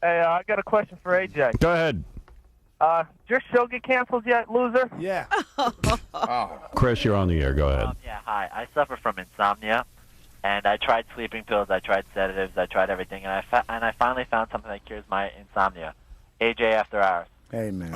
Hey, I got a question for AJ. Go ahead. Did your show get canceled yet, loser? Yeah. Chris, you're on the air. Go ahead. Yeah, hi. I suffer from insomnia, and I tried sleeping pills, I tried sedatives, I tried everything, and I finally found something that cures my insomnia. AJ After Hours. Hey, man.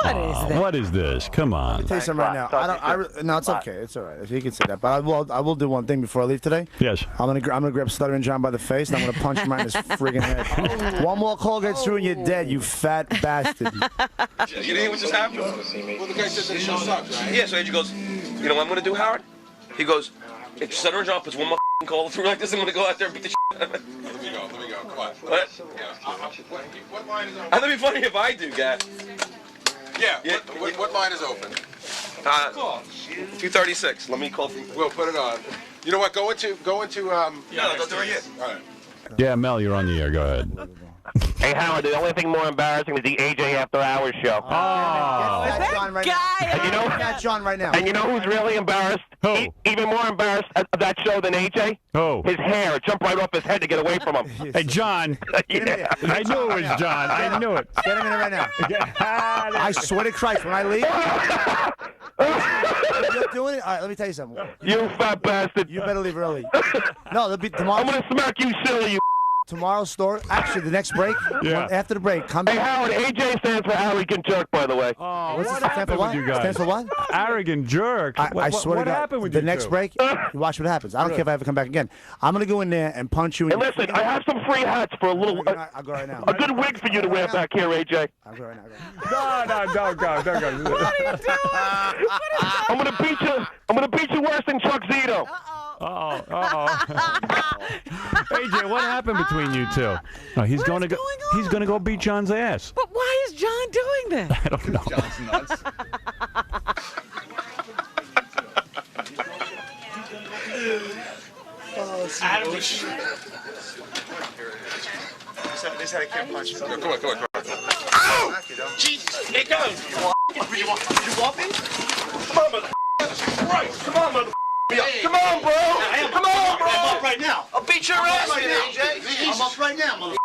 What is that? What is this? Come on. I'll tell you something right now. No, it's okay. It's all right. If you can say that. But I will do one thing before I leave today. Yes. I'm gonna grab Stuttering John by the face, and I'm gonna punch him right in his friggin' head. One more call gets through, and you're dead, you fat bastard. You didn't hear what just happened? Well, the guy said the show sucks, right? Yeah, so Andrew goes, you know what I'm gonna do, Howard? He goes, if Stuttering John puts one more call through like this, I'm gonna go out there and beat the shit out of it. Let me go. Come on. What? What line is open? That'd be funny if I do, guy. Yeah. What line is open? 236. Let me call. We'll put it on. You know what? Go into. No, don't do it yet. All right. Yeah, Mel, you're on the air. Go ahead. Hey, Howard, the only thing more embarrassing is the AJ After Hours show. That's John right now. And you know, That's John right now. and you know who's really embarrassed? Who? Even more embarrassed of that show than AJ? Who? His hair. It jumped right off his head to get away from him. Hey, John. Yeah. I knew it was John. I knew it. Get him in there right now. I swear to Christ, when I leave. You're doing it? All right, let me tell you something. You fat bastard. You better leave early. No, there'll be tomorrow. I'm going to smack you silly, you. Tomorrow's story. Actually, the next break. Yeah. After the break, come Hey, back. Howard, AJ stands for arrogant jerk, by the way. Oh, What's what this stand for? happened What? with you guys? Stands for what? Arrogant jerk. I swear what to God. happened with the you next two? break? You watch what happens. I don't care if I ever come back again. I'm gonna go in there and punch you. In And your listen, I have some free hats for a little, I'll go right now. a good wig for you to wear back here, AJ. I'll go right now. No, don't go. What are you doing? I'm gonna beat you. I'm gonna beat you worse than Chuck Zito. AJ, what happened between you two? Oh, he's going to go. going on? He's going to go beat John's ass. But why is John doing that? I don't know. John's nuts. This is how I can't punch. Come on. Ow! Jesus, here it goes. You want me? Come on, mother. Christ. Come on, mother. Come on, bro. Come on, bro. I'm up right now. I'll beat your ass, right now. AJ. I'm up right now, mother.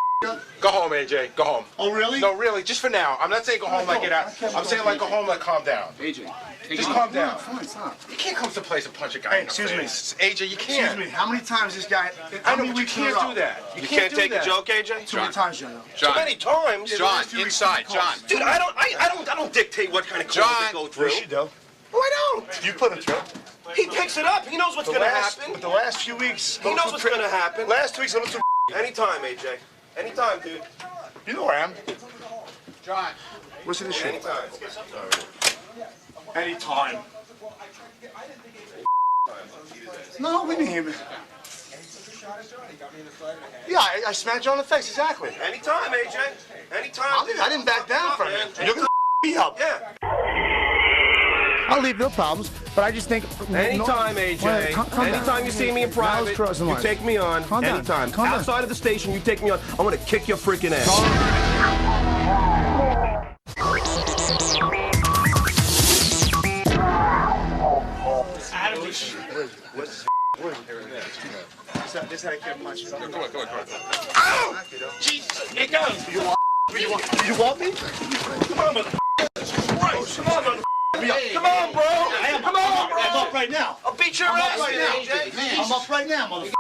Go home, AJ. Go home. Oh, really? No, really, just for now. I'm not saying go home like get out. I'm saying like go home like calm down. AJ. Just calm down. Fine, stop. You can't come to the place and punch a guy in the excuse me. face. AJ, you can't. Excuse me, how many times this guy... I know, but you can't do that. You can't take do that. a joke, AJ? Too many times, John. John. Too many times. John, inside, John. Dude, I don't dictate what kind of calls they go through. Yes, you do. Oh, I don't. You put him through. He picks it up. He knows what's gonna happen. But the last few weeks... He knows what's gonna happen. Last 2 weeks, a little too... Anytime, AJ. Anytime, dude. You know where I am. John. Listen to this shit. Anytime. Anytime. No, we mean... Yeah, I smacked you on the face, exactly. Anytime, AJ. Anytime, dude. I didn't back down from man. it. You're gonna me up. Yeah. I'll leave, no problems. But I just think... Anytime, AJ. Calm down. Anytime you see me in Now private, it's crossing you lines. take me on. Calm down. Anytime. Calm down. Outside of the station, you take me on. I'm gonna kick your freaking ass. This is how I can't punch. Come on. Ow! Jesus, here it goes. You want me? Come on, mother. Christ. Come on, mother. Come on, bro. Come on, bro. I'm up right now. I'll beat your I'm ass, up right now. AJ. I'm up right now, mother.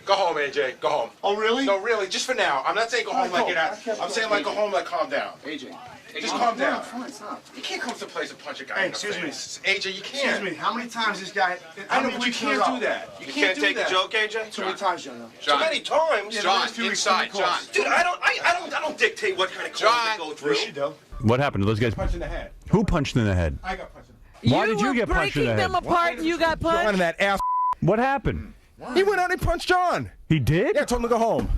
Go home, AJ. Go home. Oh, really? No, really, just for now. I'm not saying go home like get out. I'm saying like go home like calm down. AJ. Just calm down. Fine, stop. You can't come to the place and punch a guy Hey, in the excuse me. face. AJ, you Excuse can't. me, how many times this guy... I know, but you can't do that. You can't take a joke, AJ? Too many times, John. Too many times. John, inside, John. Dude, I don't dictate what kind of calls they go through. Yes, you do. What happened to those guys? Punch in the head. Who punched in the head? I got punched in the head. Why did you get punched in the breaking head? them apart and you got punched? that ass. What happened? He went out and punched John. He did? Yeah, told him to go home.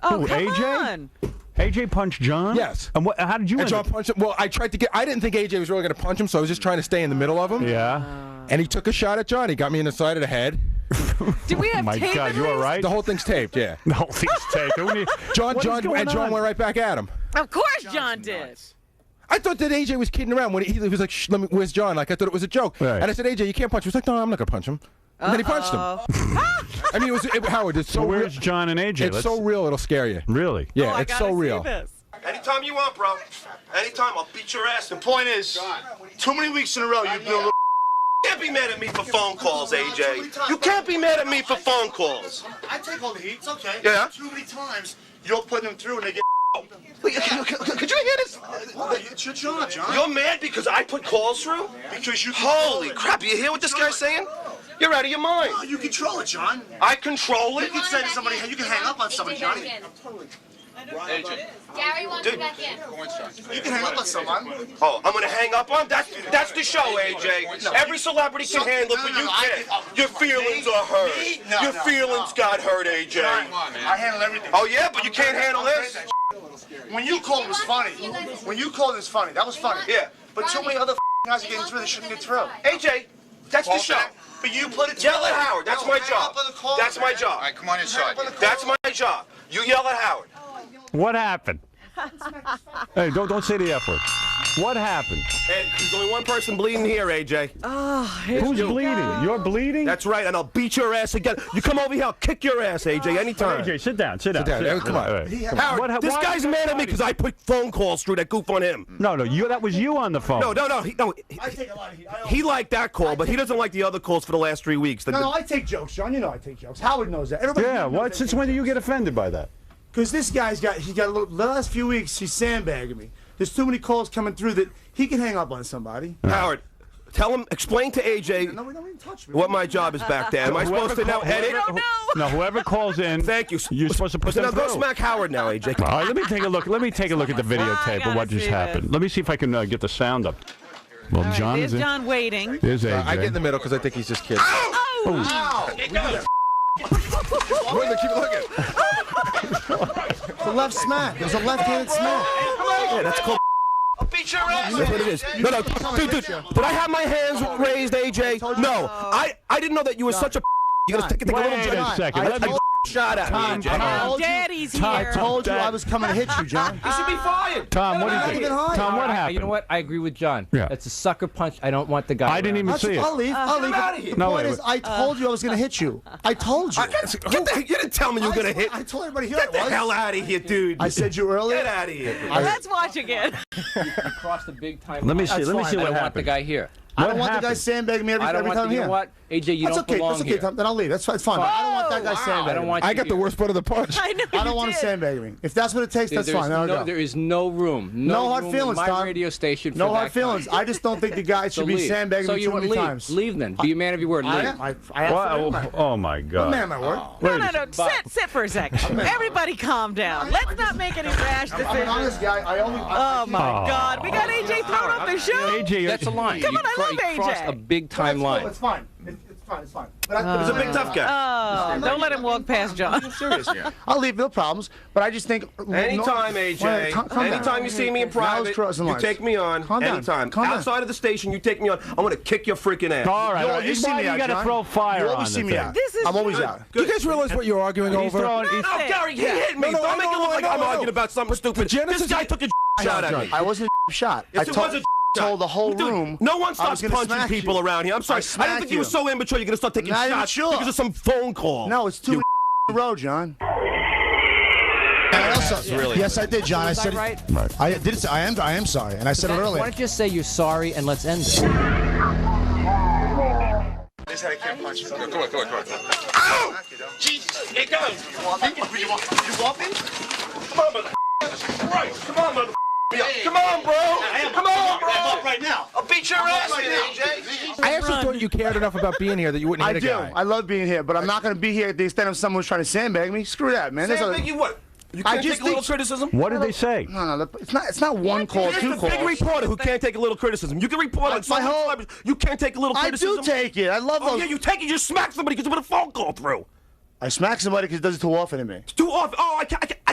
Oh, Who, come AJ? on. AJ punched John? Yes. And what? How did you And end John up? punched him. Well, I didn't think AJ was really going to punch him, so I was just trying to stay in the middle of him. Yeah. And he took a shot at John. He got me in the side of the head. Did we have My tape God, at you all least? right? The whole thing's taped, yeah. The whole thing's taken. John What is going John on? went right back at him. Of course John did. I thought that AJ was kidding around when he was like, Shh, where's John? Like, I thought it was a joke. Right. And I said, AJ, you can't punch him. He was like, no, I'm not going to punch him. And then he punched him. I mean, Howard, it's so So real. where's John and AJ? It's so real, it'll scare you. Really? Yeah, I it's gotta so see real. this. Anytime you want, bro. Anytime, I'll beat your ass. The point is, too many weeks in a row, you've been a little. You can't be mad at me for phone calls, AJ. You can't be mad at me for phone calls. I take all the heat. It's okay. Yeah. Too many times, you don't put them through and they get. Wait, could you hear this? It's your job, John. You're mad because I put calls through? Because you. Holy crap! You hear what this guy's saying? You're out of your mind. Oh, you control it, John. I control You it. can say to somebody, you can hang up on somebody, Johnny. Gary wants you back in. You can hang up on someone. Oh, I'm gonna hang up on? That's the show, AJ. Every celebrity can handle it, but you can't. Your feelings are hurt. Your feelings got hurt, AJ. I handle everything. Oh yeah, but you can't handle this? When you called, it was funny. When you called, it was funny. That was funny. Yeah. But too many other guys are getting through that shouldn't get through. AJ, that's the show. But you put it. Yell at Howard. That's my hang job. up on the call, That's my man. job. Come on inside. That's my job. You yell at Howard. What happened? Hey, don't say the F word. What happened? Hey, there's only one person bleeding here, AJ. Who's bleeding? You're bleeding? That's right, and I'll beat your ass again. You come over here, I'll kick your ass, AJ, anytime. AJ, sit down. Sit down. Come on. All right. Howard, this guy's mad at me because I put phone calls through that goof on him. No, that was you on the phone. No. I take a lot of heat. He liked that call, but he doesn't like the other calls for the last 3 weeks. No, I take jokes, John. You know I take jokes. Howard knows that. Everybody Yeah, knows what? I Since take when do you get offended by that? Because this guy's got a little, the last few weeks, he's sandbagging me. There's too many calls coming through that he can hang up on somebody. Howard, explain to AJ No, don't even touch me. what my job is back there. Am I supposed to now edit? No, whoever calls in. Thank you. You're supposed to put them Now go through. smack Howard now, AJ. All right, let me take a look. Let me take a look at the videotape of gotta what just see happened. this. Let me see if I can get the sound up. Well, John There's is in. John waiting. There's AJ. I get in the middle because I think he's just kidding. Keep looking. It's a left smack. It was a left-handed smack. Yeah, that's called. I'll beat your ass. That's what it is. No, dude. Did I have my hands raised, AJ? No. I didn't know that you were such a. You're gonna take a little Wait a second. Let me. shot at me, AJ. Oh, Daddy's here. I told you I was coming to hit you, John. He should be fired. Tom, what do you think? Tom, what happened? You know what? I agree with John. Yeah. That's a sucker punch. I don't want the guy. I didn't even see it. I'll leave. I'll leave. outta here. The No, point wait, is, I told you I was going to hit you. I told you. You didn't tell me you were gonna hit. I told everybody here Get the I was. hell out of here, dude. I said you earlier. Get out of here. Let's watch again. You crossed the big time. Let me line. see. Let me see I what don't want the happened. guy here. I don't What want the guy happened? sandbagging me I don't every want time the, you here. know what? AJ, you That's don't okay. belong That's okay, here. Tom. Then I'll leave. That's fine. It's fine. I don't want that guy sandbagging. I don't want I you got the here. worst part of the punch. I know I don't you want him did. sandbagging me. If that's what it takes, that's There's fine. Then I'll go. There is no room. No hard room feelings, in my Tom. radio station for No that hard feelings. kind. I just don't think the guy should So be leave. sandbagging So me you too want many leave? times. Leave then. Be a man of your word. Leave. I have to Wow. Oh my I'm God. a man of my word. No. Sit for a second. Everybody calm down. Let's not make any rash I'm an decisions. honest guy. I only. Oh, my God. We got AJ thrown off the show. AJ, That's a line. Come on, I love you crossed AJ. a big time line. It's fine. It's fine. But He's a big tough guy. Oh, don't let him walk past John. I'm serious here. I'll leave, no problems. But I just think. Anytime, Wait, AJ. calm down. Anytime you see me in Now private, it's crossing you lines. take me on. Calm down. Anytime. Calm down. Outside of the station, you take me on. I'm gonna kick your freaking ass. all right. You all right. always see Why me you out, got to John. throw fire You on always the see me thing? out. This is I'm always out. Do you guys realize what you're arguing He's over? throwing. No, Gary, he hit me. No, Don't make it look like I'm arguing about something stupid. Genesis- This guy took a shot at me. I wasn't shot. Yes, I it was a told the whole Dude, room. no one I was stops gonna punching smack people you. around here. I'm sorry. I smack didn't think you were you. so immature you're going to start taking Not even shots sure. because of some phone call. No, it's too in a row, John. Yes, I did, John. I said right? I did. I am sorry, and I said it Why earlier. don't you just say you're sorry and let's end it? This head I can't punch. Come on. Ow! Jesus, it goes. You want me? You want me? Come on, mother. Right. Come on, mother. Come on, bro. Come on, bro. I'm up right now. I'll beat your ass, right now. AJ. I actually thought you cared enough about being here that you wouldn't I hit a do. guy. I love being here, but I'm not going to be here at the extent of someone who's trying to sandbag me. Screw that, man. Sam, you what? You I can't just take a little think- criticism? What did they say? No. It's not one call, Here's two the big calls. reporter who can't take a little criticism. You can report on That's my some whole- celebrities. You can't take a little I criticism. do take it. I love Oh, those. yeah, you take it. You smack somebody because you put a phone call through. I smack somebody because it does it too often to me. It's too often. Oh, I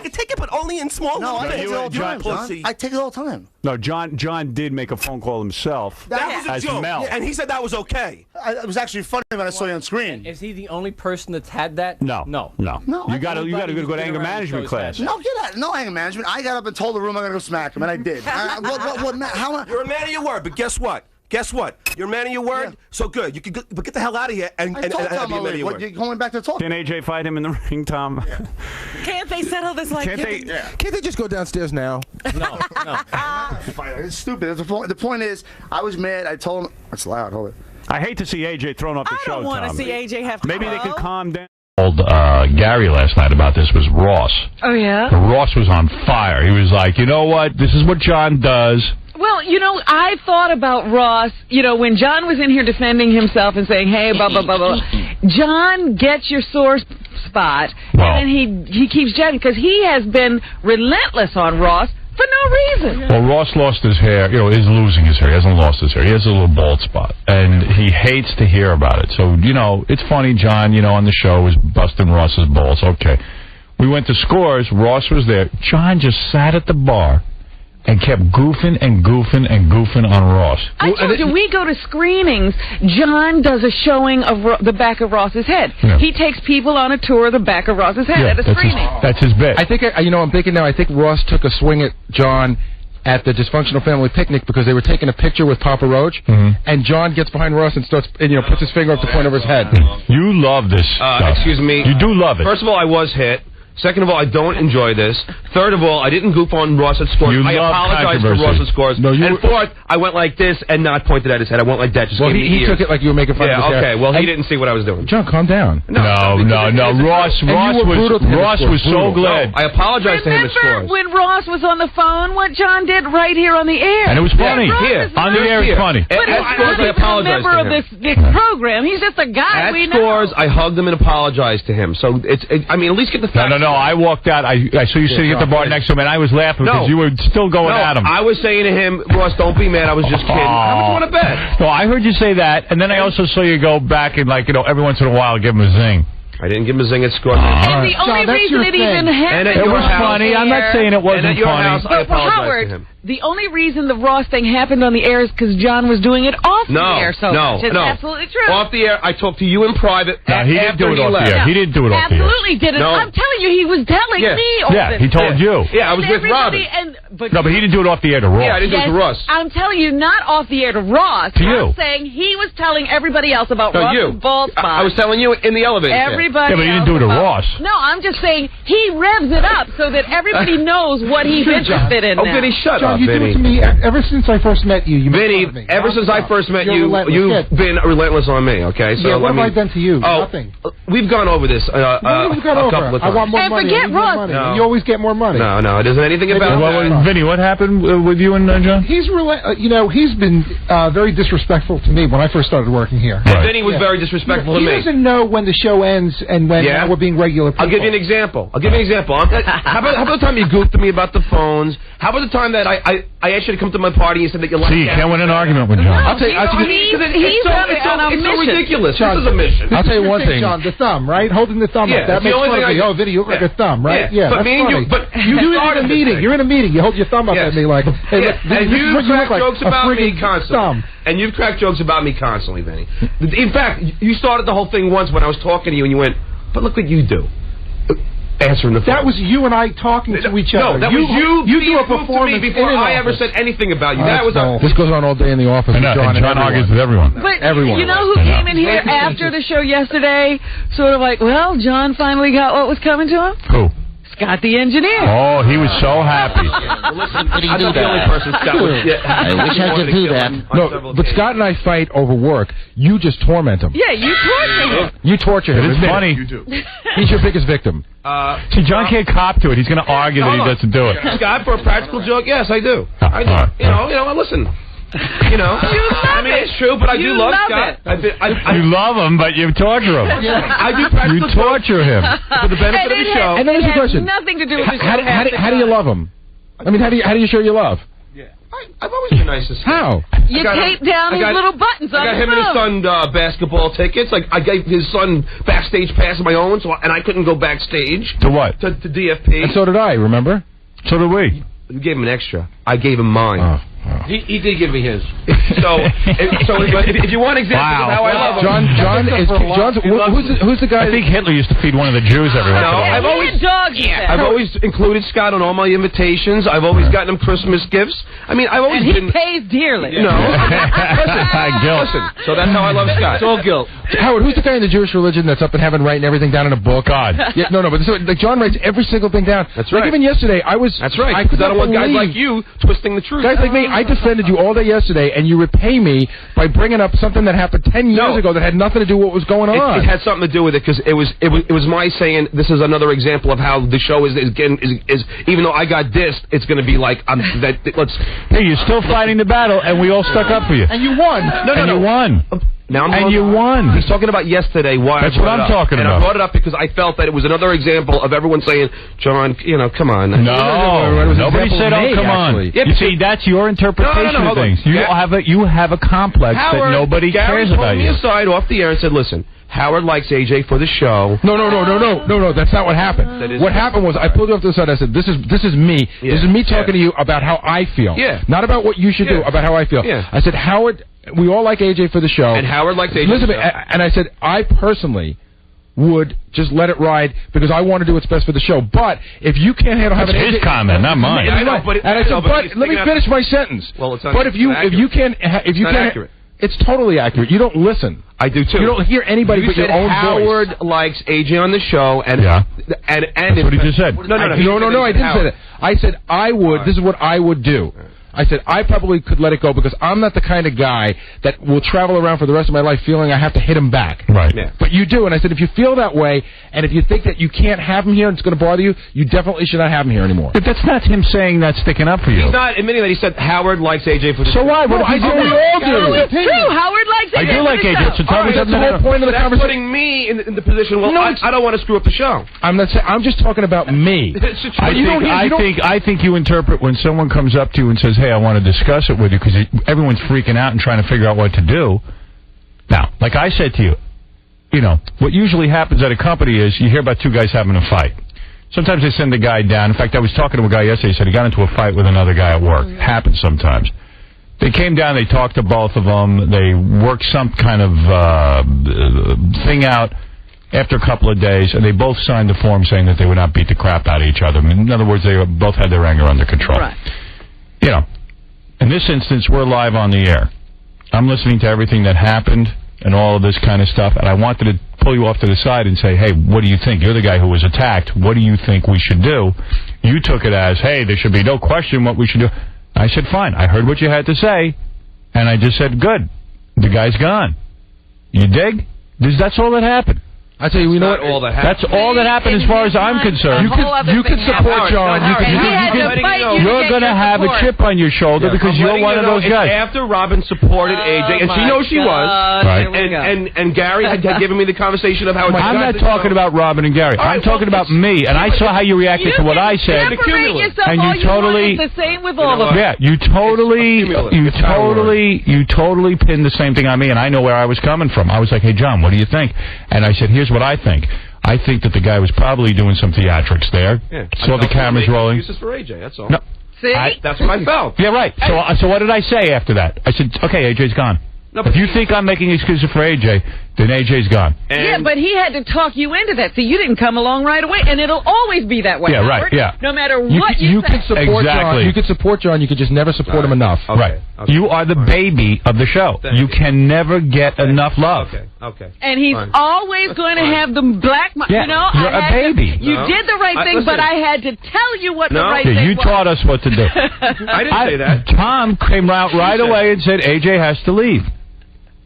can take it, but only in small No, I little take it all the bits. time, John. Pussy. I take it all the time. No, John did make a phone call himself. That was a as joke. Mel. And he said that was okay. It was actually funny when I saw you on screen. Is he the only person that's had that? No. No. You got to go to Anybody who's go to been anger around management shows that. class. No, get out. No anger management. I got up and told the room I'm going to go smack him, and I did. How? You're a man of your word, but guess what? Guess what? You're a man of your word. So good. You can get the hell out of here and I told be a Tom man of already. your What, word. you're going back to talk. Can AJ fight him in the ring, Tom? Can't they settle this like Can't they just go downstairs now? No. It's stupid. The point is, I was mad. I told him. It's loud. Hold it. I hate to see AJ thrown off the I show, don't want to Tom. see AJ have to Maybe they go. can calm down. Told Gary last night about this was Ross. Oh, yeah? Ross was on fire. He was like, you know what? This is what John does. Well, you know, I thought about Ross, you know, when John was in here defending himself and saying, hey, blah, blah, blah, blah. John gets your sore spot, and then he keeps judging, because he has been relentless on Ross for no reason. Well, Ross lost his hair. You know, he's losing his hair. He hasn't lost his hair. He has a little bald spot, and he hates to hear about it. So, you know, it's funny, John, you know, on the show was busting Ross's balls. Okay. We went to Scores. Ross was there. John just sat at the bar and kept goofing and goofing and goofing on Ross. I told you, we go to screenings. John does a showing of the back of Ross's head. Yeah. He takes people on a tour of the back of Ross's head at a screening. That's his bit. I think, you know, I'm thinking now, I think Ross took a swing at John at the dysfunctional family picnic because they were taking a picture with Papa Roach, and John gets behind Ross and starts, and, you know, puts his finger up the point of his head. You love this stuff. Excuse me. You do love it. First of all, I was hit. Second of all, I don't enjoy this. Third of all, I didn't goof on Ross at Scores. I apologize to Ross at Scores. No, and fourth, I went like this and not pointed at his head. I went like that. Just Well, gave me he ears. took it like you were making fun of his hair. Okay. Well, he didn't see what I was doing. John, calm down. No. Ross was so glad. I apologize to him at Remember Scores. when Ross was on the phone, what John did right here on the air? And it was funny. On the air, it's funny. But At Scores, I apologize member to of him. this program. He's just a guy At we Scores, know. I hugged him and apologized to him. So I mean, at least get the facts. No. I walked out. I saw you sitting at the bar next to him, and I was laughing because you were still going at him. I was saying to him, Ross, don't be mad. I was just kidding. How much you want to bet? No, I heard you say that, and then I also saw you go back and, like, you know, every once in a while give him a zing. I didn't give him a zing at Scores. And the only reason it even happened It was funny. I'm not saying it wasn't and at your funny. house, I apologize Howard, to him. the only reason the Ross thing happened on the air is because John was doing it off the air so much. It's absolutely true. Off the air, I talked to you in private. No, he didn't do it off the air. He didn't do it off the air. Absolutely didn't. No. I'm telling you, he was telling me all this. He told you. Yeah, I was with Robin. But No, but he didn't do it off the air to Ross. Yeah, I didn't do it to Ross. I'm telling you, not off the air to Ross. To you. I'm saying he was telling everybody else about No, Ross's you. bald spot. I was telling you in the elevator. Everybody Yeah, but he didn't else do it to about- Ross. No, I'm just saying he revs it up so that everybody knows what he's interested in Oh, now. Vinny, shut John, up, you do Vinny. it to me ever since I first met you. You Vinny, ever since I first met you, you've been relentless on me, okay? So yeah, what have I done to you? Oh, Nothing. We've gone over this What have we got a over? couple of I times. want more And money. forget I need more Ross. money. No. You always get more money. No, it isn't anything about that. Vinny, what happened with you and John? He's you know, he's been very disrespectful to me when I first started working here. And Vinny was very disrespectful to He me. doesn't know when the show ends and when we're being regular people. I'll give you an example. How about the time you goofed at me about the phones? How about the time that I asked you to come to my party and said that you liked See, you can't win an argument with John. I'll tell you. It's so ridiculous. John, this is a mission. I'll tell you one thing, John. The thumb, right? Holding the thumb up. That makes fun of me. Oh, Vinny, you look like a thumb, right? Yeah, but that's me and funny. you, but you do it in a meeting. You're in a meeting. You hold your thumb up at me like, hey, look, and this is what you look crack like. jokes A about me friggin' constantly. thumb. And you've cracked jokes about me constantly, Vinny. In fact, you started the whole thing once when I was talking to you, and you went, "But look what you do." Answering the phone. That was you and I talking to each other. No, that was you. You do a proof to me performance before in an I ever office. said anything about you. Oh, That was This goes on all day in the office with John and John argues with everyone. But Everyone. you know who came in here after the show yesterday, sort of like, well, John finally got what was coming to him? Who? Scott the engineer. Oh, he was so happy. I'm not the only person Scott would. I wish I could do that. No, but Scott and I fight over work. You just torment him. Yeah, you torture him. You torture him. It's funny. You do. He's your biggest victim. See, John can't cop to it. He's going to argue that he doesn't do it. Scott, for a practical joke, yes, I do. I do. You know, listen. You know, I mean, it's true, but I do love Scott. You love him, but you torture him. I do practical You torture him. for the benefit of the show. And then there's a question. Nothing to do with the show. How do you love him? I mean, how do you show you love? I've always been nice to Scott. How? You tape down his little buttons on I got his him and his phone. son basketball tickets. Like I gave his son backstage pass of my own, and I couldn't go backstage. To what? To DFP. And so did I, remember? So did we. You gave him an extra. I gave him mine. He did give me his. So if you want examples of how I love him. Who's the guy? I think Hitler used to feed one of the Jews every once in a while. I've always included Scott on all my invitations. I've always gotten him Christmas gifts. I mean, I've always And he pays dearly. No. Listen. So that's how I love Scott. It's all guilt. Howard, who's the guy in the Jewish religion that's up in heaven writing everything down in a book? God. Yeah, no, but like John writes every single thing down. That's right. Like even yesterday, That's right. I could I don't not want guys believe- like you twisting the truth. Guys like me, I defended you all day yesterday, and you repay me by bringing up something that happened 10 years ago that had nothing to do with what was going on. It had something to do with it because it was my saying this is another example of how the show is even though I got dissed, it's going to be like Hey, you're still fighting the battle, and we all stuck up for you. And you won. You won. Now you won. He's talking about yesterday. Why? That's what I'm talking about. And I brought it up because I felt that it was another example of everyone saying, "John, come on." No, nobody said, "Oh, come on." Yeah, you see, that's your interpretation of things. You have a complex that nobody cares about you. Gary pulled me aside off the air and said, "Listen, Howard likes AJ for the show." No, that's not what happened. What happened was I pulled you off to the side. I said, "This is me. Yeah. This is me talking to you about how I feel. Yeah. Not about what you should do. About how I feel." Yeah. I said, "Howard, we all like AJ for the show, And Howard likes AJ. Listen, and I said, I personally would just let it ride because I want to do what's best for the show. But if you can't handle having his AJ, comment, not mine. Yeah, I know, but and I said, but let me finish my sentence. Well, it's not. But if you can't, accurate. it's totally accurate. You don't listen. I do too. You don't hear anybody but your own Howard voice. likes AJ on the show, and that's what he just said. No, I didn't say that. I said I would. This is what I would do. I said I probably could let it go because I'm not the kind of guy that will travel around for the rest of my life feeling I have to hit him back. Right. Yeah. But you do, and I said if you feel that way, and if you think that you can't have him here and it's going to bother you, you definitely should not have him here anymore. But that's not him saying that sticking up for you. He's not admitting that. He said Howard likes AJ for the show. So why? What if he's we all do. No, it's true. Howard likes AJ. I do like AJ. So tell me That's the whole point of the That's conversation. putting me in the position. Well, No, I don't want to screw up the show. I'm not saying. I'm just talking about me. I think you interpret when someone comes up to you and says, "Hey, I want to discuss it with you," because everyone's freaking out and trying to figure out what to do. Now, like I said to you, what usually happens at a company is you hear about two guys having a fight. Sometimes they send a guy down. In fact, I was talking to a guy yesterday. He said he got into a fight with another guy at work. Happens sometimes. They came down. They talked to both of them. They worked some kind of thing out. After a couple of days, and they both signed the form saying that they would not beat the crap out of each other. In other words, they both had their anger under control. Right. In this instance, we're live on the air. I'm listening to everything that happened and all of this kind of stuff, and I wanted to pull you off to the side and say, hey, what do you think? You're the guy who was attacked. What do you think we should do? You took it as, hey, there should be no question what we should do. I said, fine. I heard what you had to say, and I just said, good. The guy's gone. You dig? That's all that happened. I tell you, That's all that happened. That's all that happened as far as I'm concerned. You can support John. You're going to have a chip on your shoulder because you're one of those guys. After Robin supported AJ, and she knows she was, right? And Gary had given me the conversation of how. I'm not talking about Robin and Gary. I'm talking about me, and I saw how you reacted to what I said, and you totally. It's the same with all of us. Yeah, you totally pinned the same thing on me, and I know where I was coming from. I was like, hey, John, what do you think? And I said, here's what I think. I think that the guy was probably doing some theatrics there. Yeah. Saw the cameras rolling. Excuses for AJ, that's all. No. See? That's what I felt. Yeah, right. So what did I say after that? I said, okay, AJ's gone. No, if you think I'm making excuses for AJ, then AJ's gone. Yeah, but he had to talk you into that. See, you didn't come along right away, and it'll always be that way. Yeah, right. Howard. Yeah. No matter what you can say. support John. You can support John. You can just never support him enough. Okay. Right. Okay. You are the baby of the show. You can never get enough love. Okay. And he's always going to have the black. Yeah. You're a baby. You did the right thing, but I had to tell you what the right thing was. You taught us what to do. I didn't say that. Tom came out right away and said AJ has to leave.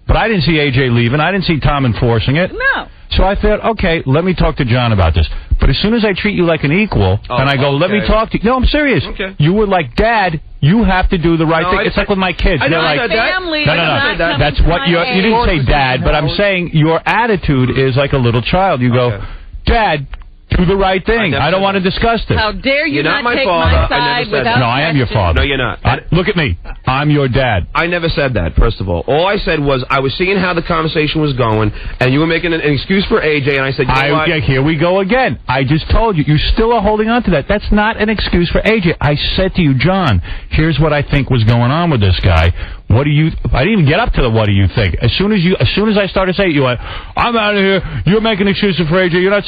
But I didn't see AJ leaving. I didn't see Tom enforcing it. No. So I thought, okay, let me talk to John about this. But as soon as I treat you like an equal, and I go, let me talk to you. No, I'm serious. Okay. You were like, Dad, you have to do the right thing. It's like with my kids. They're like, family. No. That's what you didn't say, Dad, but I'm saying your attitude is like a little child. You go, Dad, Do the right thing. I don't want to discuss this. How dare you You're not my take father. my I side never said without that. No, I am your father. No, you're not. Look at me. I'm your dad. I never said that, first of all. All I said was I was seeing how the conversation was going, and you were making an excuse for AJ, and I said, you know what? Yeah, here we go again. I just told you. You still are holding on to that. That's not an excuse for AJ. I said to you, John, here's what I think was going on with this guy. What do you... I didn't even get up to the what do you think. As soon as I started saying it, you went, I'm out of here. You're making excuses for AJ. You're not...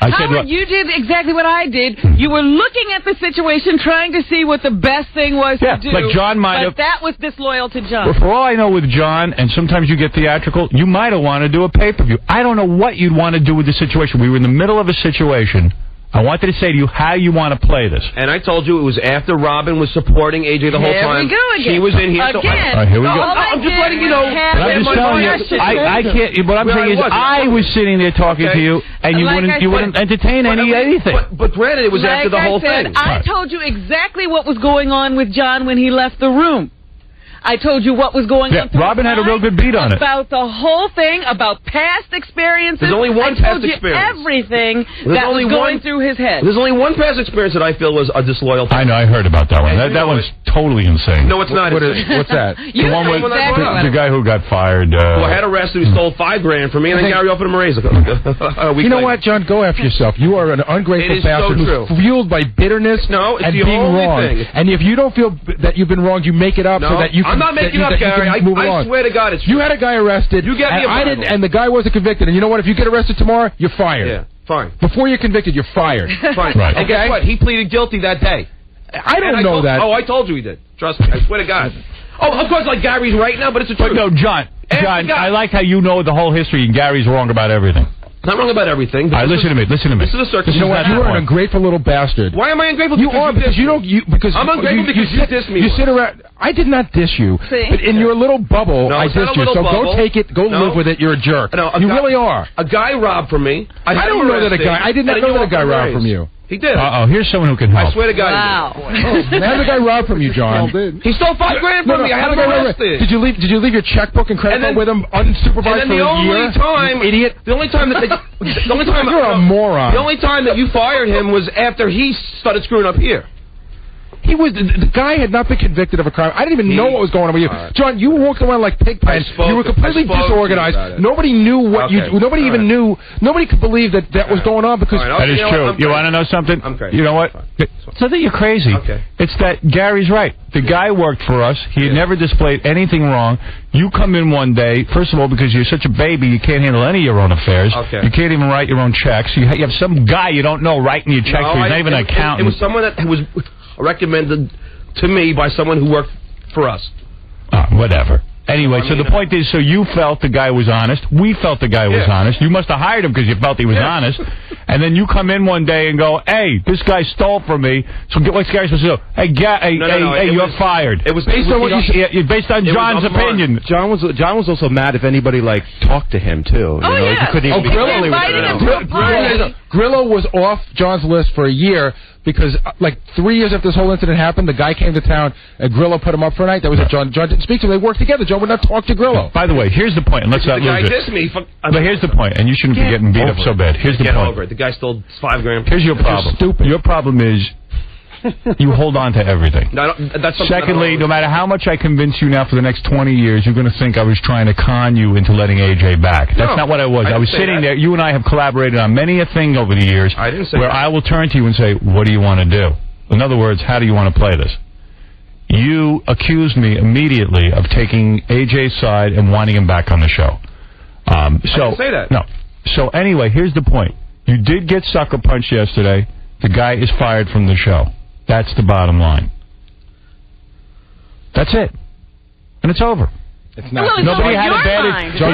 I said, Howard, you did exactly what I did. You were looking at the situation, trying to see what the best thing was to do. like John might have... But that was disloyal to John. For all I know with John, and sometimes you get theatrical, you might have wanted to do a pay-per-view. I don't know what you'd want to do with the situation. We were in the middle of a situation. I wanted to say to you how you want to play this. And I told you it was after Robin was supporting AJ the whole time. Here we go again. She was in here. Again. Here we go. I'm just letting you know. But I'm just telling you, I can't. What I'm saying is, I was sitting there talking to you, and you wouldn't entertain anything. But granted, it was after the whole thing. I told you exactly what was going on with John when he left the room. I told you what was going on. Robin had a real good beat on it. About the whole thing, about past experiences. There's only one past experience. Everything that was going through his head. There's only one past experience that I feel was a disloyal. I know, I heard about that one. That one's totally insane. No, it's not. What's that? You the one with the guy who got fired. Who had arrested, who stole $5 grand from me, and then Gary offered him a raise. You know what, John? Go after yourself. You are an ungrateful bastard who's fueled by bitterness and being wrong. And if you don't feel that you've been wronged, you make it up so that you can. I'm not making up, Gary. I swear to God, it's true. You had a guy arrested. You got me I didn't, and the guy wasn't convicted. And you know what? If you get arrested tomorrow, you're fired. Yeah, fine. Before you're convicted, you're fired. Fine. Right. And guess what? He pleaded guilty that day. I don't know that. Oh, I told you he did. Trust me. I swear to God. Oh, of course, like Gary's right now, but it's a truth. But no, John, I like how you know the whole history, and Gary's wrong about everything. Not wrong about everything. All right, listen to me. This is a circus. You know what? You are an ungrateful little bastard. Why am I ungrateful? You are because you don't. Because I'm ungrateful because you diss me. You sit around. I did not diss you. See? But in your little bubble, I dissed you. So go take it. Go live with it. You're a jerk. No, you really are. A guy robbed from me. I don't know that a guy. I did not know that a guy robbed from you. He did. Here's someone who can help. I swear to God. Wow. How'd the guy rob from you, John? He stole $5 grand from me. I had him arrested. Did you leave your checkbook and credit card with him unsupervised for a year? Idiot. The only time you're a moron. The only time that you fired him was after he started screwing up here. He was the guy had not been convicted of a crime. I didn't even know what was going on with you, John. You were walking around like Pigpen. You were completely disorganized. Nobody knew what you. Nobody even knew. Nobody could believe that was going on because that is true. You want to know something? I'm crazy. You know what? It's not that you're crazy. Okay. It's that Gary's right. The guy worked for us. He had never displayed anything wrong. You come in one day, first of all, because you're such a baby, you can't handle any of your own affairs. Okay. You can't even write your own checks. You have some guy you don't know writing your checks. He's not even an accountant. It was someone that was recommended to me by someone who worked for us. Whatever. Anyway, so the point is, so you felt the guy was honest. We felt the guy was honest. You must have hired him because you felt he was honest. And then you come in one day and go, hey, this guy stole from me. So what's Gary supposed to do? Hey, you're fired. It was based on based on John's opinion. John was also mad if anybody talked to him too. Oh, yeah. Grillo was off John's list for a year because 3 years after this whole incident happened, the guy came to town and Grillo put him up for a night. That was it. John didn't speak to him. They worked together. John would not talk to Grillo. By the way, here's the point, and let's not lose it. But here's the point, and you shouldn't be getting beat up so bad. Here's the point. Get over it. The guy stole $5 grand. Here's your problem. Stupid. Your problem is you hold on to everything. Secondly, no matter how much I convince you now for the next 20 years, you're going to think I was trying to con you into letting AJ back. That's not what I was. I was sitting there. You and I have collaborated on many a thing over the years where I will turn to you and say, what do you want to do? In other words, how do you want to play this? You accused me immediately of taking AJ's side and wanting him back on the show. I didn't say that. No. So anyway, here's the point. You did get sucker punched yesterday. The guy is fired from the show. That's the bottom line. That's it. And it's over. It's not. Well, nobody had a bad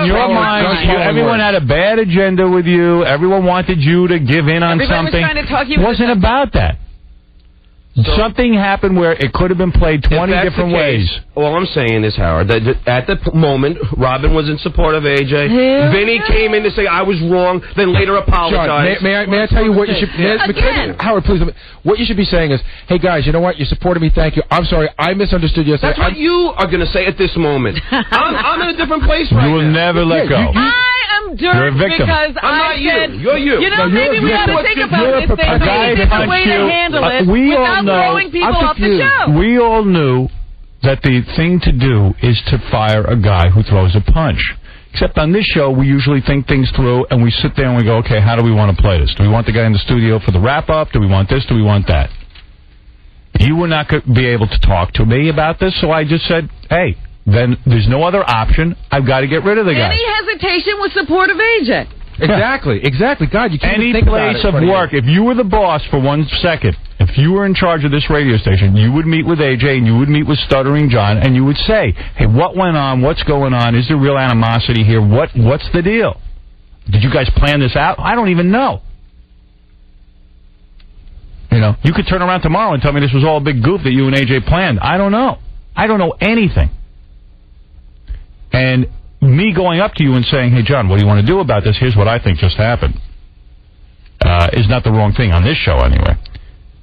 in your mind. Everyone had a bad agenda with you. Everyone wanted you to give in on something. Was trying to talk you it wasn't about that. Something happened where it could have been played 20 different ways. All I'm saying is, Howard, that at the moment, Robin was in support of AJ. Vinny came in to say I was wrong, then later apologized. John, may I tell you what you should... Howard, please. What you should be saying is, hey, guys, you know what? You supported me. Thank you. I'm sorry. I misunderstood you. That's what you are going to say at this moment. I'm in a different place right now. You will never let go. I am I'm You're a dirt victim. because I'm not you. said, You're you. You know, No, maybe we ought to think about this thing. A guy Maybe there's a way punched you. to handle it We all without know. throwing people I'm off the confused. show. We all knew that the thing to do is to fire a guy who throws a punch. Except on this show, we usually think things through, and we sit there and we go, okay, how do we want to play this? Do we want the guy in the studio for the wrap-up? Do we want this? Do we want that? You were not going to be able to talk to me about this, so I just said, hey, then there's no other option. I've got to get rid of the guy. Any hesitation was support of AJ. Exactly. God, you can't Any even think about place it. of work, if you were the boss for 1 second, if you were in charge of this radio station, you would meet with AJ and you would meet with Stuttering John and you would say, hey, what went on? What's going on? Is there real animosity here? What's the deal? Did you guys plan this out? I don't even know. You know, you could turn around tomorrow and tell me this was all a big goof that you and AJ planned. I don't know. I don't know anything. And me going up to you and saying, hey, John, what do you want to do about this? Here's what I think just happened. Is not the wrong thing on this show anyway.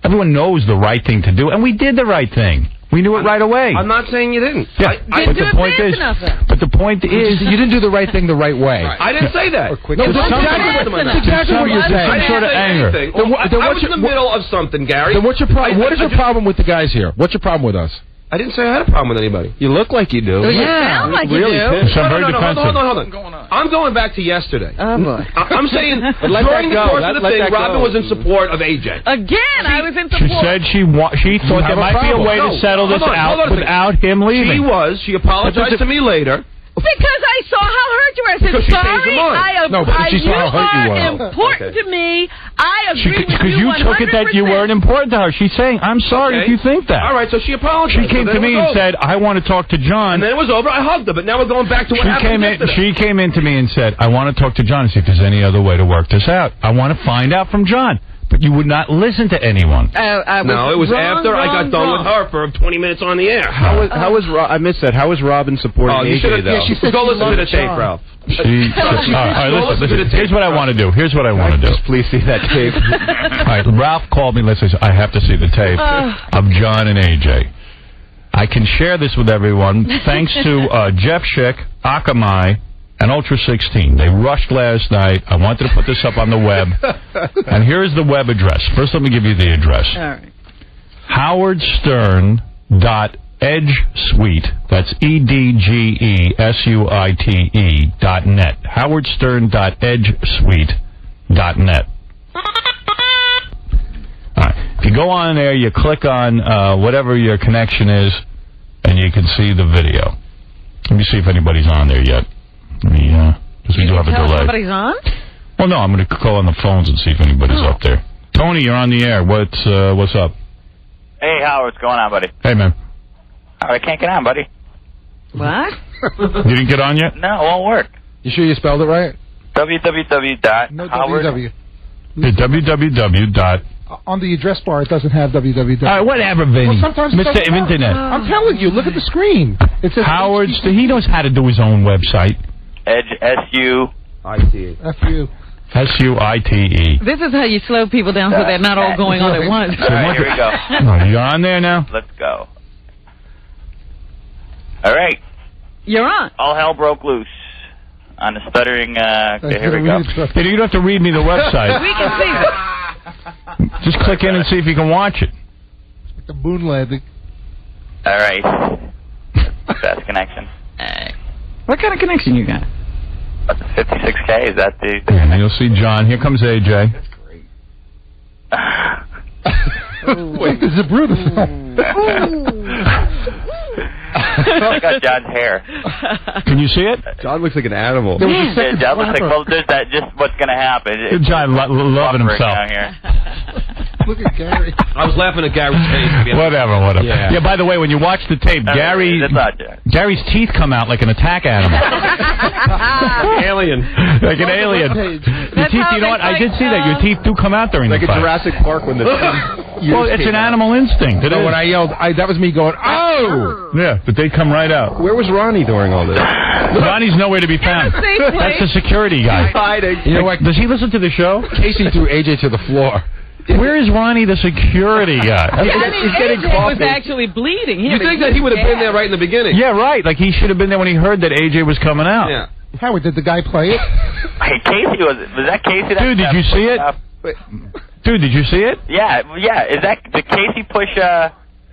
Everyone knows the right thing to do, and we did the right thing. We knew it right away. I'm not saying you didn't. Yeah, but the point is, you didn't do the right thing the right way. I didn't say that. No, that's exactly what you're saying. Some sort of anger. I was in the middle of something, Gary. Then what's your problem? What is your problem with the guys here? What's your problem with us? I didn't say I had a problem with anybody. You look like you do. You sound like you really do. No, hold on. I'm going back to yesterday. Oh, boy. I'm saying let during the that go. course of the thing, Robin was in support of AJ. Again, I was in She support. said she thought there might be a way to settle this out without him leaving. She apologized to me later. Because I saw how hurt you were. I said, Because she changed her sorry, mind. you are important to me. I agree with you 100%. Because you took it that you weren't important to her. She's saying, I'm sorry if you think that. All right, so she apologized. She came to me and said, I want to talk to John. And then it was over. I hugged her, but now we're going back to what happened yesterday. She came in to me and said, I want to talk to John and see if there's any other way to work this out. I want to find out from John. But you would not listen to anyone. No, it was after I got done with her for 20 minutes on the air. How was I missed that. How was Robin supporting AJ, though? Yeah, she said go listen to the tape, Ralph. All right, listen. Here's what I want to do. Please see that tape. All right, Ralph called me. Listen, I have to see the tape of John and AJ. I can share this with everyone thanks to Jeff Schick, Akamai, and Ultra 16. They rushed last night. I wanted to put this up on the web. And here's the web address. First, let me give you the address. All right. howardstern.edgesuite. That's EDGESUITE.net. howardstern.edgesuite.net. All right. If you go on there, you click on whatever your connection is, and you can see the video. Let me see if anybody's on there yet. Because we do have a delay. Somebody's on? Well, no, I'm going to call on the phones and see if anybody's up there. Tony, you're on the air. What's up? Hey, Howard, what's going on, buddy? Hey, man. I can't get on, buddy. What? You didn't get on yet? No, it won't work. You sure you spelled it right? www.howard. www. On the address bar, it doesn't have www. All right, whatever, Vinny. Well, sometimes it Mr. doesn't work. Internet. I'm telling you, look at the screen. It says Howard, he knows how to do his own website. Edge, S-U-I-T-E. F-U. S-U-I-T-E. This is how you slow people down so they're not all going on at once. All right, here we go. Oh, you're on there now? Let's go. All right. You're on. All hell broke loose on the stuttering. Okay, here we go. Hey, you don't have to read me the website. We can see it. Just click in and see if you can watch it. The moon landing. All right. Fast connection. What kind of connection you got? 56K, is that the... Yeah, and you'll see John. Here comes AJ. That's great. Wait, this is a Brutus. I got John's hair. Can you see it? John looks like an animal. Yeah, John looks like, well, there's that, just what's going to happen. John loving himself. Here. Look at Gary. I was laughing at Gary's face. Whatever. Yeah, by the way, when you watch the tape, Gary's teeth come out like an attack animal. Alien. Like an alien. Your teeth, you know what? I did see that. Your teeth do come out during the fight. Like a Jurassic Park when the well, it's an animal instinct. You know, when I yelled, that was me going, oh! Yeah, but they come right out. Where was Ronnie during all this? Ronnie's nowhere to be found. That's the security guy. He's hiding. You know what? Does he listen to the show? Casey threw AJ to the floor. Where is Ronnie, the security guy? He's getting AJ was actually bleeding. You think that he would have been there right in the beginning? Yeah, right. Like he should have been there when he heard that AJ was coming out. Yeah. Howard, did the guy play it? Hey, Casey was that Casey? That, Dude, did you see it? Dude, did you see it? Yeah. Did Casey push?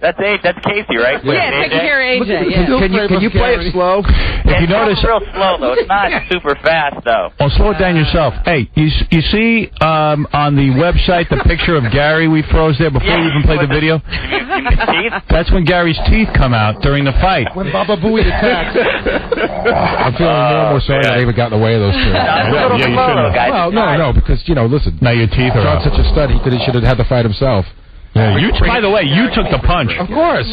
That's Casey, right? Yeah, taking care of AJ. Can you play it slow? If you notice, it's real slow though. It's not super fast though. Well, slow it down yourself. Hey, you see on the website the picture of Gary we froze there before we even played the video? That's when Gary's teeth come out during the fight. When Baba Booey attacks. I'm feeling more and more sorry that I even got in the way of those two. Yeah, you shouldn't have. Well, no, because, listen. Now your teeth are John's out. such a stud, he should have had the fight himself. Yeah, by the way, you took the punch. Of course.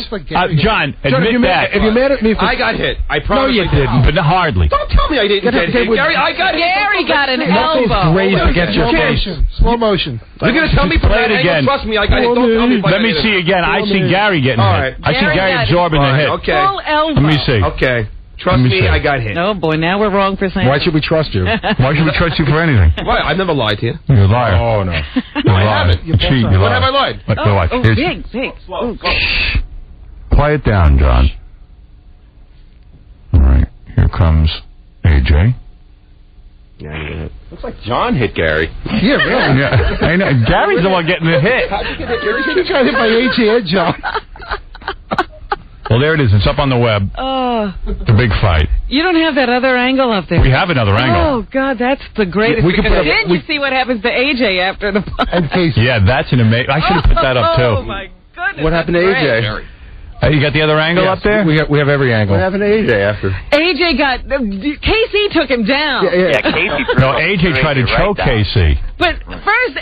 John, admit that. If you're mad at me for... I got hit. I No, promise. you didn't, but hardly. Don't tell me I didn't get hit. Gary, I got hit. Gary got an Knuckles elbow. grazed against your face. Slow motion. You're going to tell me from Play that it angle? again. Trust me, I got hit. Don't tell me if I Let me got hit. see again. I see Gary getting hit. I see Gary absorbing the hit. Okay. Full elbow. Let me see. Okay. Trust me, I got hit. Oh, boy, now we're wrong for saying Why should we trust you? Why should we trust you for anything? Why? I've never lied to you. You're a liar. Oh, no. You're a liar. You cheat. You When lie. have I lied? Look, watch. Oh, Here's- big. Oh, Quiet down, John. All right. Here comes AJ. Looks like John hit Gary. Yeah, really. Yeah, I know. Gary's the one getting the hit. You got hit by AJ and John. Well, there it is. It's up on the web. Oh. The big fight. You don't have that other angle up there. We have another angle. Oh, God, that's the greatest. We could because put up- then you see what happens to AJ after the punch. Yeah, that's an amazing. I should have put that up too. Oh, my goodness. What happened to that's AJ? great. You got the other angle up there? We have every angle. What happened to AJ after? AJ got... KC took him down. Yeah, Casey. No, AJ tried to choke Casey. But first,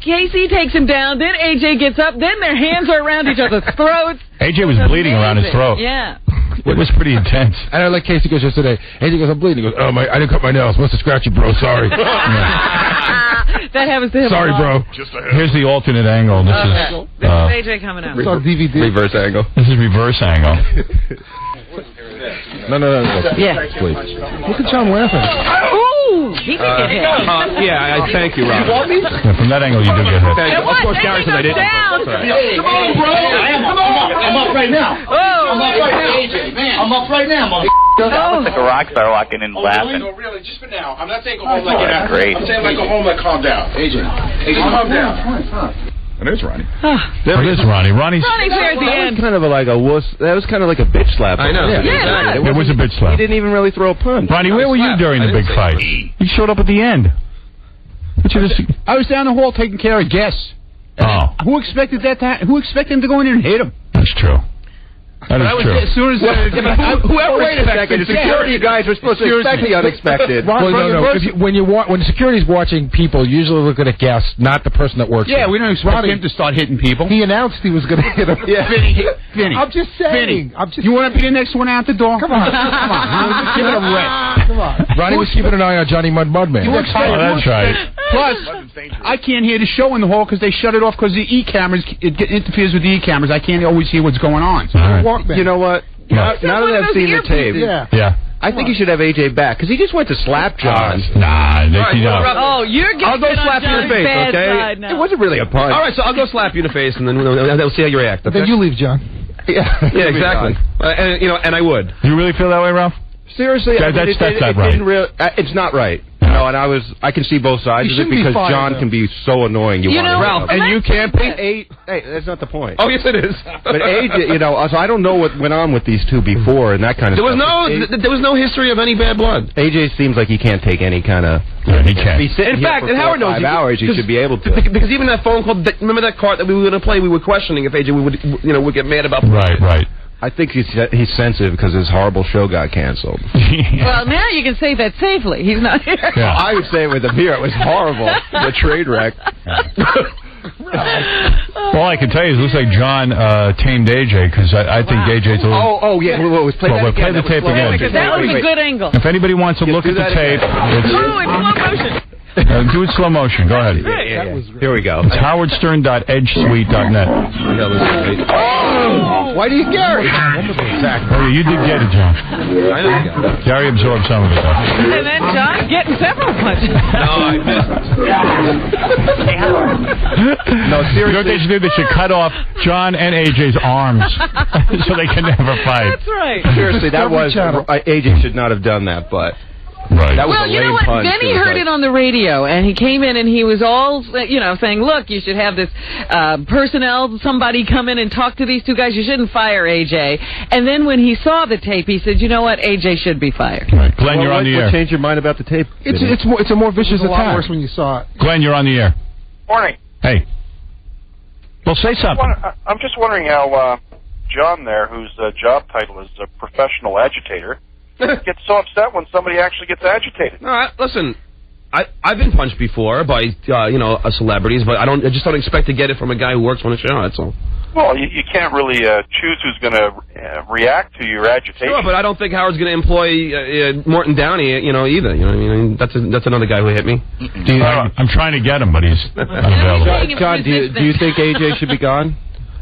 KC takes him down, then AJ gets up, then their hands are around each other's throats. AJ was bleeding around his throat. Yeah. It was pretty intense. And I like Casey goes yesterday. AJ goes, I'm bleeding. He goes, oh, I didn't cut my nails. Must have scratched you, bro. Sorry. That happens to him. Sorry, a lot. bro. Here's the alternate angle. This This is AJ coming out. It's on DVD. Reverse angle. This is reverse angle. No. Yeah. Please. Look at John laughing. Ooh, he can get hit. Yeah, thank you, Rob. Yeah, from that angle, you do get hit. Thank you. And what? Of course, Gary said I didn't. Down. Come on, bro. I'm up right now. Oh, I'm up right now, AJ. Man, I'm up right now, mother. That looks like a rock star walking in laughing. No, really, just for now. I'm not saying go home like Oh, that's great. I'm saying like go home like calm down. AJ, calm down. And there's Ronnie. There it is, Ronnie. Ronnie's Ronnie's there at the That end. was kind of like a wuss. That was kind of like a bitch slap. I know. Yeah, Yeah, it was a bitch He slap. didn't even really throw a punch. Ronnie, where were you during the big fight? You showed up at the end. I was down the hall taking care of guests. Oh, Who expected that? Who expected him to go in there and hit him? that's true. That I is was true. as soon as Whoever wait a second. The security guys were supposed to expect the unexpected. Well, no. When security's watching people, usually looking at guests, not the person that works. Yeah, there. we don't expect him to start hitting people. He announced he was going to hit him. Yeah. Vinny. I'm just saying. You want to be the next one out the door? Come on. Give it a rest. Come on. Ronnie was keeping an eye on Johnny Mudman. Oh, that's right. Plus, I can't hear the show in the hall because they shut it off because the E-cameras, it interferes with the E-cameras. I can't always hear what's going on. All right. Walkman. You know what? Now that I've seen the tape, Yeah. I think you should have AJ back because he just went to slap John. Nah, Nicky, no. Oh, you're getting I'll go it on slap you in the John's face, bad okay? side now. It wasn't really a punch. All right, so I'll go slap you in the face, and then we'll see how you react. Okay? Then you leave, John. Yeah, exactly. And I would. You really feel that way, Ralph? Seriously, That's not right. It's not right. No, and I can see both sides of it because John can be so annoying. Ralph, and you can't be. Hey, that's not the point. Oh, yes, it is. But AJ, so I don't know what went on with these two before and that kind of stuff. There was no history of any bad blood. AJ seems like he can't take any kind of. Yeah, he can't. In fact, and Howard knows 5 hours, he should be able to. Because even that phone call, remember that card that we were going to play? We were questioning if AJ would get mad about. Right. I think he's sensitive because his horrible show got canceled. Well, now you can say that safely. He's not here. Yeah. I would say with him here, it was horrible. The trade wreck. All I can tell you is it looks like John tamed AJ because I think AJ's a little... Oh, yeah. We'll play that play the tape again. Because that was a good angle. If anybody wants to look at the tape, it's... Oh, in slow motion. Do it slow motion. Go ahead. Yeah. Here we go. It's howardstern.edgesuite.net. Oh! Why do you Gary? Oh, you did get it, John. I know you got it. Gary absorbed some of it, though. And then John getting several punches. No, I missed. No, seriously. You know what they should do? They should cut off John and AJ's arms so they can never fight. That's right. Seriously, that was... AJ should not have done that, but... Right. That was Well, a you know lame what? punch. Then he It was heard like- it on the radio, and he came in and he was all, saying, look, you should have this personnel, somebody come in and talk to these two guys. You shouldn't fire AJ. And then when he saw the tape, he said, you know what? AJ should be fired. Right. Glenn, you're on the air. What changed your mind about the tape? It's a more vicious It was a lot attack. worse when you saw it. Glenn, you're on the air. Morning. Hey. Well, say something. I'm just wondering how John there, whose job title is professional agitator, gets so upset when somebody actually gets agitated. No, listen, I've been punched before by celebrities, but I just don't expect to get it from a guy who works on the show. That's all. Well, you can't really choose who's going to react to your agitation. Sure, but I don't think Howard's going to employ Morton Downey, either. You know what I mean? That's another guy who hit me. I'm trying to get him, but he's unavailable. John, do you think AJ should be gone?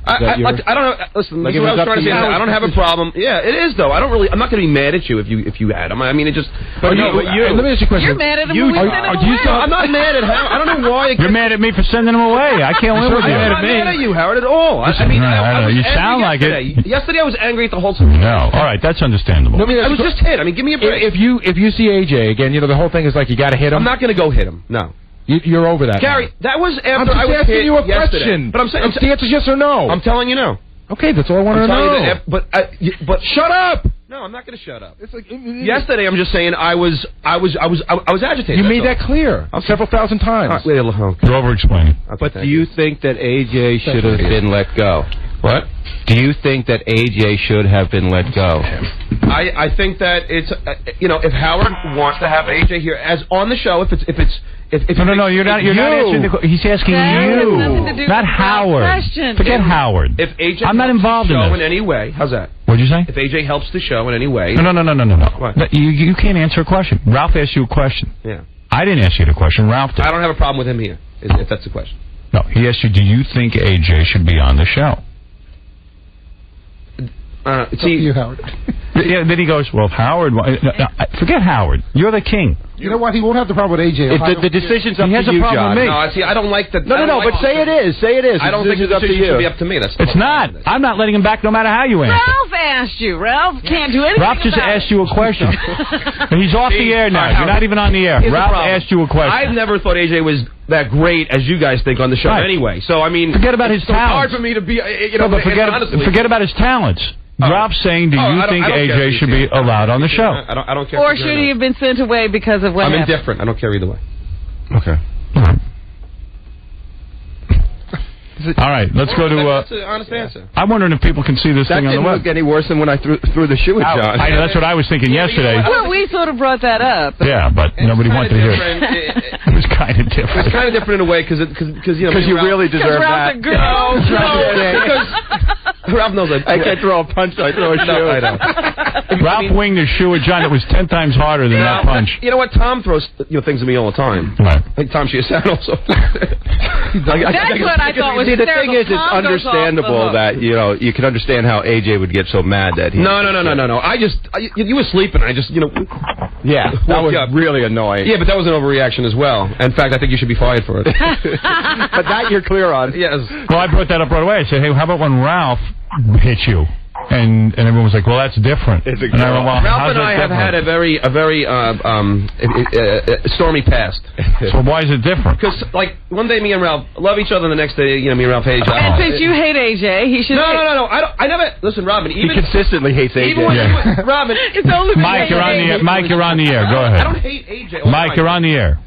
I don't know. Listen, this is what I was trying to say. I don't have a problem. Yeah, it is though. I'm not going to be mad at you if you had him. I mean, it just. Let me ask you a question. You're mad at him when we sent him away. I'm not mad at Howard. I don't know why. You're mad at me for sending him away. I can't live with you. I'm not mad at you, Howard, at all. I mean, I was you angry sound like it. Yesterday I was angry at the whole situation. No, all right, that's understandable. I was just hit. I mean, give me a break. If you see AJ again, the whole thing is like you got to hit him. I'm not going to go hit him. No. You're over that. Gary, that was I'm after I was asking hit you a yesterday. question. But I'm saying the answer's yes or no. I'm telling you no. Okay, that's all I want to know. But shut up. No, I'm not going to shut up. It's like yesterday. I'm just saying I was agitated. You made that clear several thousand times. You're over-explaining. But do you think that AJ should have been let go? What? Do you think that AJ should have been let go? I think that it's if Howard wants to have AJ here as on the show, No, you're not answering the question. He's asking you, not Howard. Forget Howard. If AJ I'm not involved in the show this. in any way, how's that? What'd you say? If AJ helps the show in any way. No. What? You can't answer a question. Ralph asked you a question. Yeah. I didn't ask you the question. Ralph did. I don't have a problem with him here, if that's the question. No, he asked you, do you think AJ should be on the show? You, Howard. Yeah, then he goes, well, if Howard... forget Howard. You're the king. You know what? He won't have the problem with AJ. If the decision's up to you, he has a problem with me. No, see, I don't like that. No, but say it is. Say it is. I don't think the decision should be up to me. It's not. I'm not letting him back no matter how you answer. Ralph asked you. Ralph can't do anything Ralph just asked you a question. He's off the air now. You're not even on the air. Ralph asked you a question. I've never thought AJ was that great as you guys think on the show anyway. So, I mean... Forget about his talents. It's hard for me to be... forget about his talents. Ralph's saying, do you think AJ should be allowed on the show? I don't care. Or should he have been sent away because of what happened? I'm indifferent. I don't care either way. Okay. All right, let's go to... That's an honest answer. I'm wondering if people can see this thing on the web. That didn't look any worse than when I threw the shoe at John. That's what I was thinking yesterday. Well, we sort of brought that up. Yeah, but nobody wanted to hear it. It was kind of different. It's kind of different in a way because you really deserve that. Ralph knows that. I can't throw a punch, I throw a shoe. I know. Ralph winged a shoe at John that was 10 times harder than that punch. You know what? Tom throws things at me all the time. Right. I think Tom Chiasano also. That's what I thought was the thing is, it's understandable that you can understand how AJ would get so mad that he. No. You were sleeping. Yeah, that was really annoying. Yeah, but that was an overreaction as well. In fact, I think you should be fired for it. But that you're clear on. Yes. Well, I brought that up right away. I said, hey, how about when Ralph hit you? And everyone was like, well, that's different. Ralph and I have had a very stormy past. So why is it different? Because one day me and Ralph love each other, and the next day me and Ralph hate each other. And since you hate AJ, he should. No. I never listen, Robin. He consistently hates AJ. Even when Robin, it's only Mike, you're on the air. Mike, you're on the air. Go ahead. I don't hate AJ. Mike, you're on the air.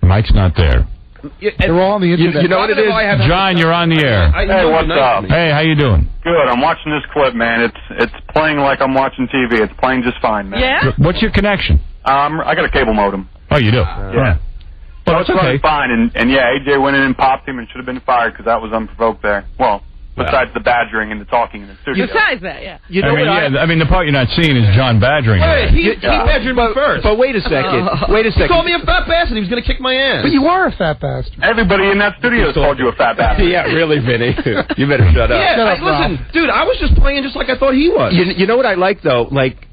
Mike's not there. They're all on the internet. You know what it is? John, you're on the air. Hey, what's up? Hey, how you doing? Good. I'm watching this clip, man. It's playing like I'm watching TV. It's playing just fine, man. Yeah? What's your connection? I got a cable modem. Oh, you do? Yeah. Well, it's running fine, and yeah, AJ went in and popped him and should have been fired because that was unprovoked there. Well, besides the badgering and the talking in the studio. Besides that, yeah. I mean, the part you're not seeing is John badgering. Wait, he badgered me first. But wait a second. Wait a second. He called me a fat bastard. He was going to kick my ass. But you are a fat bastard. Everybody in that studio has called you a fat bastard. Yeah, really, Vinny. You better shut up. Yeah, listen, dude, I was just playing just like I thought he was. You know what I like, though? Like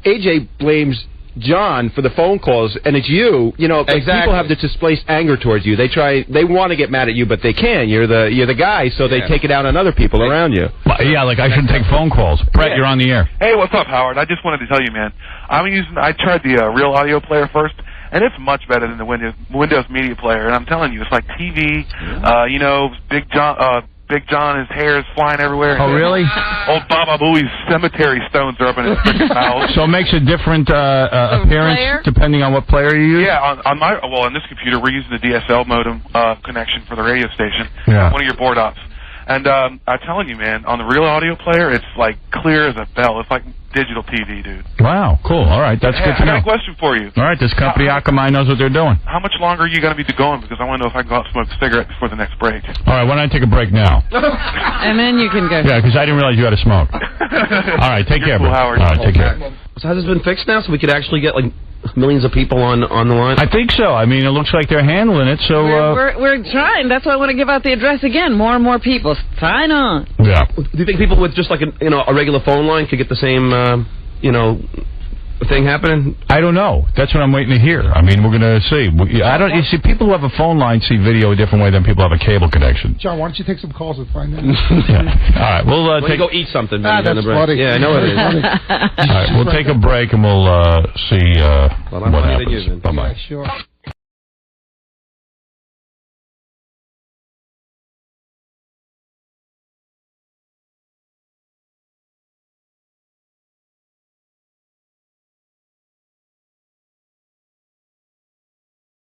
AJ blames John for the phone calls, and it's you. Exactly. People have this displaced anger towards you. They want to get mad at you, but they can. You're the guy, so they take it out on other people around you. Yeah, like I shouldn't take phone calls. Brett, you're on the air. Hey, what's up, Howard? I just wanted to tell you, man. I tried the Real Audio player first, and it's much better than the Windows Media Player. And I'm telling you, it's like TV. Big John, his hair is flying everywhere. Oh, really? Old Baba Booey's cemetery stones are up in his freaking mouth. So it makes a different appearance depending on what player you use? Yeah, on this computer, we're using the DSL modem connection for the radio station. Yeah. One of your board ops. And I'm telling you, man, on the Real Audio player, it's like clear as a bell. It's like digital TV, dude. Wow, cool. All right, that's good to know. I got a question for you. All right, this company Akamai knows what they're doing. How much longer are you going to be going? Because I want to know if I can go out and smoke a cigarette before the next break. All right, why don't I take a break now? And then you can go. Yeah, because I didn't realize you had to smoke. All right, take care, cool, bro. Howard. All right, take care. So has this been fixed now, so we could actually get like millions of people on the line? I think so. I mean, it looks like they're handling it. So we're trying. That's why I want to give out the address again. More and more people sign on. Yeah. Do you think people with just like a regular phone line could get the same thing happening? I don't know. That's what I'm waiting to hear. I mean, we're going to see. You see, people who have a phone line see video a different way than people who have a cable connection. John, why don't you take some calls and find out? Yeah. All right, we'll take. Go eat something. That's funny. Yeah, I know it is. All right, we'll take a break and we'll see what happens. Bye bye. Yeah, sure.